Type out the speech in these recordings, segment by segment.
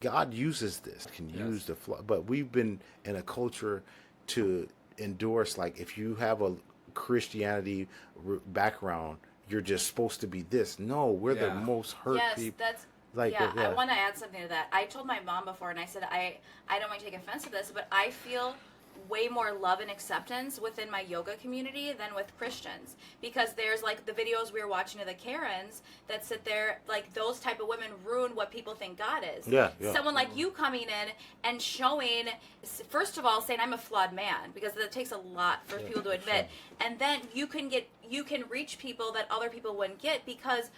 God uses this, can use the flaw, but we've been in a culture to endorse, like, if you have a Christianity background, you're just supposed to be this. No, we're the most hurt people. That's like yeah. I want to add something to that. I told my mom before, and I said I don't want to take offense to this, but I feel way more love and acceptance within my yoga community than with Christians, because there's like the videos we were watching of the Karens that sit there, like those type of women ruin what people think God is. Someone like you coming in and showing, first of all, saying I'm a flawed man, because that takes a lot for people to admit, and then you can reach people that other people wouldn't get, because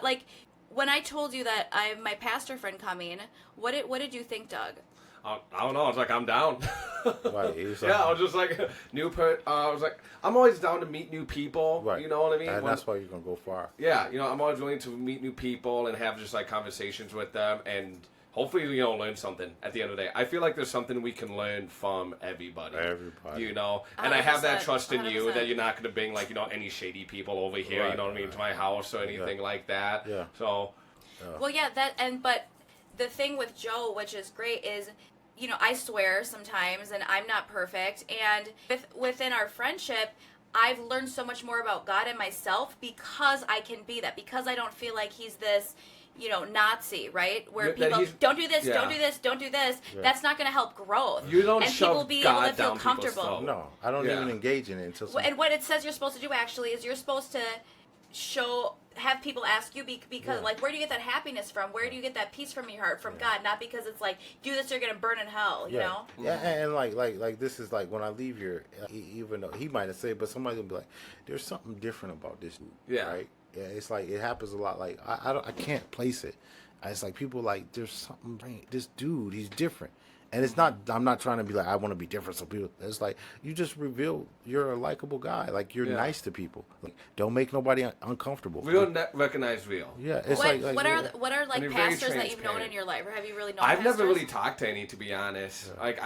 like when I told you that I have my pastor friend coming, what did you think, Doug? I don't know. I was like, I'm down. Right. Yeah, I was just like, I was like, I'm always down to meet new people. Right. You know what I mean? And that's why you're going to go far. Yeah, I'm always willing to meet new people and have just like conversations with them, and hopefully, learn something at the end of the day. I feel like there's something we can learn from everybody. And 100%. I have that trust in you 100%. that you're not going to bring like, any shady people over here, Right. you know what I mean, to my house or anything like that. Yeah. So. Well, yeah, but the thing with Joe, which is great, is, I swear sometimes, and I'm not perfect, and within our friendship, I've learned so much more about God and myself because I can be that, because I don't feel like he's this, Nazi, right? Where people, don't do this, don't do this, don't do this. Yeah. That's not going to help growth. You don't and shove people be God able to feel comfortable. No, I don't even engage in it until. And what it says you're supposed to do actually is you're supposed to have people ask you because like, where do you get that happiness from? Where do you get that peace from your heart? From God, not because it's like, do this, you're gonna burn in hell. You know? Yeah, and like this is like when I leave here, even though he might have said, but somebody's gonna be like, there's something different about this dude. Yeah. Right. Yeah, it's like it happens a lot. Like I can't place it. It's like people like there's something. This dude, he's different. And it's not, I'm not trying to be like, I want to be different. So people, it's like, you just reveal you're a likable guy. Like, you're nice to people. Like, don't make nobody uncomfortable. We don't recognize real. Yeah. It's what are like pastors that you've known in your life? Or have you really known I've pastors? never really talked to any, to be honest. Yeah. Like,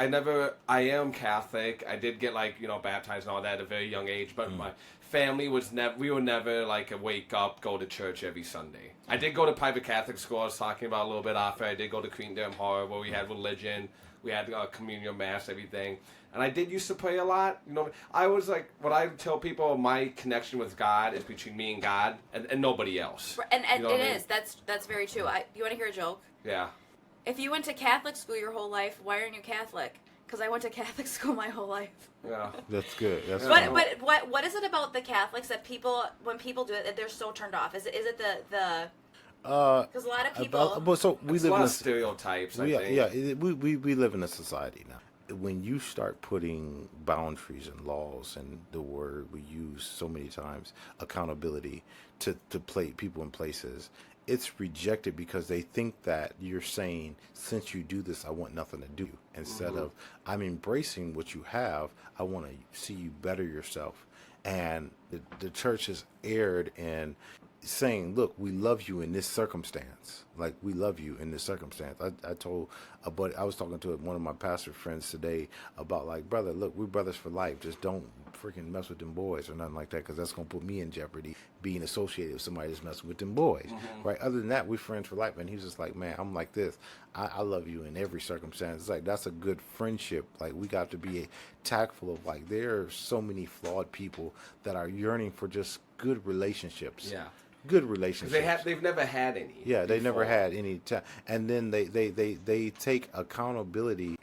I am Catholic. I did get, like, baptized and all that at a very young age. But my family was we were never, like, a wake up, go to church every Sunday. I did go to private Catholic school. I was talking about a little bit after. I did go to Queen Durham Horror, where we had religion. We had communion, mass, everything. And I did used to pray a lot. I was like, what I tell people, my connection with God is between me and God and nobody else. And it is. That's very true. You want to hear a joke? Yeah. If you went to Catholic school your whole life, why aren't you Catholic? Because I went to Catholic school my whole life. Yeah. That's good. That's but what is it about the Catholics that when people do it, they're so turned off? Is it the because a lot of people. But so we live a lot in of stereotypes. I think. Yeah. We live in a society now. When you start putting boundaries and laws and the word we use so many times, accountability to play people in places, it's rejected because they think that you're saying, since you do this, I want nothing to do. Instead of, I'm embracing what you have, I want to see you better yourself. And the church has erred in saying, look, we love you in this circumstance. Like, we love you in this circumstance. I told a buddy, I was talking to one of my pastor friends today about, like, brother, look, we're brothers for life. Just don't freaking mess with them boys or nothing like that, because that's going to put me in jeopardy being associated with somebody that's messing with them boys. Right? Other than that, we're friends for life. And he was just like, man, I'm like this. I love you in every circumstance. It's like, that's a good friendship. Like, we got to be tactful of, like, there are so many flawed people that are yearning for just good relationships. Yeah. Good relationships. They've never had any. Yeah, they never had any time. And then they take accountability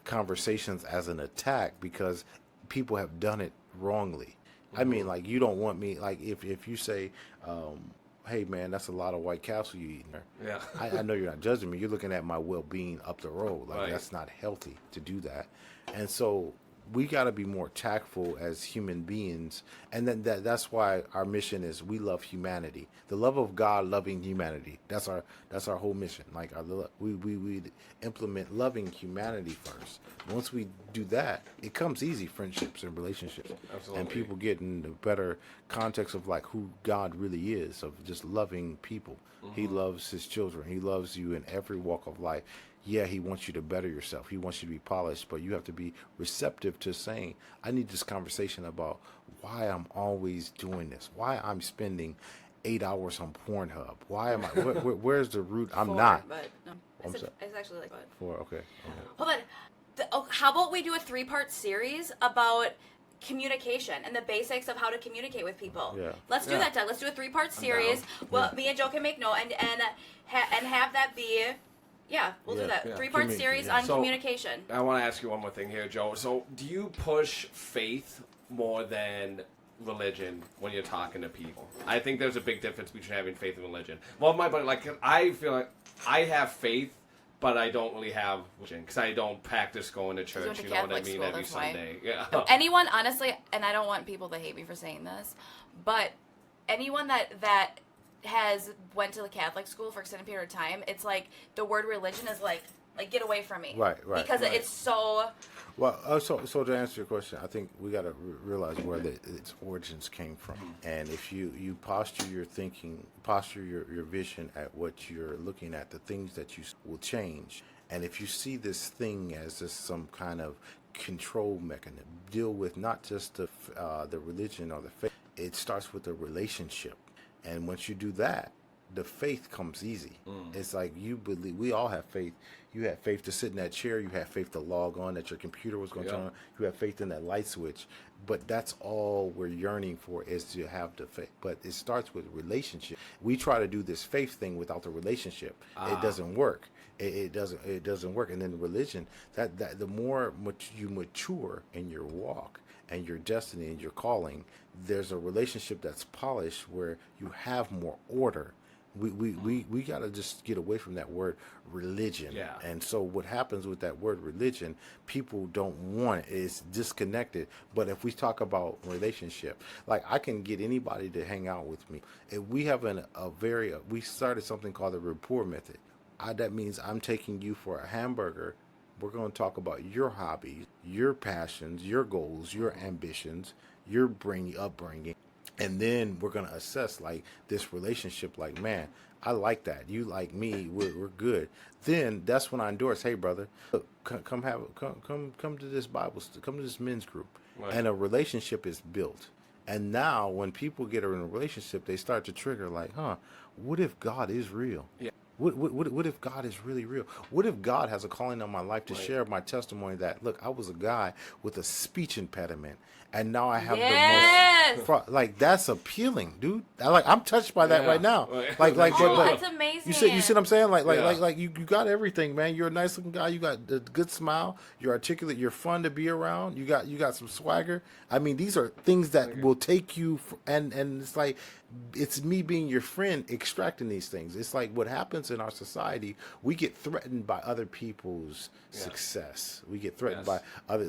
conversations as an attack because people have done it wrongly. I mean, like, you don't want me, like, if you say, hey, man, that's a lot of White Castle you eating there. Yeah. I know you're not judging me. You're looking at my well-being up the road. Like, that's not healthy to do that. And so we got to be more tactful as human beings, and then that's why our mission is we love humanity, the love of God, loving humanity. That's our whole mission. Like, we implement loving humanity first. Once we do that, it comes easy, friendships and relationships. Absolutely. And people get in the better context of, like, who God really is, of just loving people. He loves his children. He loves you in every walk of life. Yeah, he wants you to better yourself. He wants you to be polished, but you have to be receptive to saying, I need this conversation about why I'm always doing this, why I'm spending 8 hours on Pornhub. Why am I, where's the root? I'm not. I'm sorry. It's actually like what? 4. Okay. Hold on. How about we do a 3-part series about communication and the basics of how to communicate with people? Yeah. Let's do that, Doug. Let's do a 3-part series. down. Well, me and Joe can make note and have that be. Yeah, we'll do that. Yeah. 3-part series on So, communication. I want to ask you one more thing here, Joe. So, do you push faith more than religion when you're talking to people? I think there's a big difference between having faith and religion. Well, I feel like I have faith, but I don't really have religion because I don't practice going to church. went to You know what I Catholic mean? school, Every that's why. Sunday. Yeah. Anyone, honestly, and I don't want people to hate me for saying this, but anyone that has went to the Catholic school for extended period of time, it's like the word religion is like get away from me. Right. Because it's so. Well, so to answer your question, I think we got to realize where its origins came from, and if you posture your thinking, posture your vision at what you're looking at, the things that you will change, and if you see this thing as just some kind of control mechanism, deal with not just the religion or the faith. It starts with a relationship, and once you do that, the faith comes easy. It's like you believe. We all have faith. You had faith to sit in that chair. You had faith to log on, that your computer was going to turn on. You have faith in that light switch. But that's all we're yearning for, is to have the faith. But it starts with relationship. We try to do this faith thing without the relationship. It doesn't work. It doesn't work. And then religion, that the more you mature in your walk and your destiny and your calling, there's a relationship that's polished where you have more order. We got to just get away from that word religion. Yeah. And so what happens with that word religion, people don't want it. It's disconnected. But if we talk about relationship, like I can get anybody to hang out with me. If we have we started something called the rapport method. That means I'm taking you for a hamburger. We're going to talk about your hobbies, your passions, your goals, your ambitions, your upbringing. And then we're going to assess like this relationship, like, man, I like that. You like me. We're good. Then that's when I endorse, hey, brother, look, come to this come to this men's group. Right. And a relationship is built. And now when people get in a relationship, they start to trigger like, what if God is real? Yeah. What if God is really real? What if God has a calling on my life to share my testimony that, look, I was a guy with a speech impediment, and now I have the most, like, that's appealing, dude. I'm touched by that right now. Like, that's amazing. You see what I'm saying? Like you got everything, man. You're a nice looking guy. You got a good smile. You're articulate. You're fun to be around. You got some swagger. I mean, these are things that will take you, and it's like, it's me being your friend extracting these things. It's like what happens in our society. We get threatened by other people's success. We get threatened by other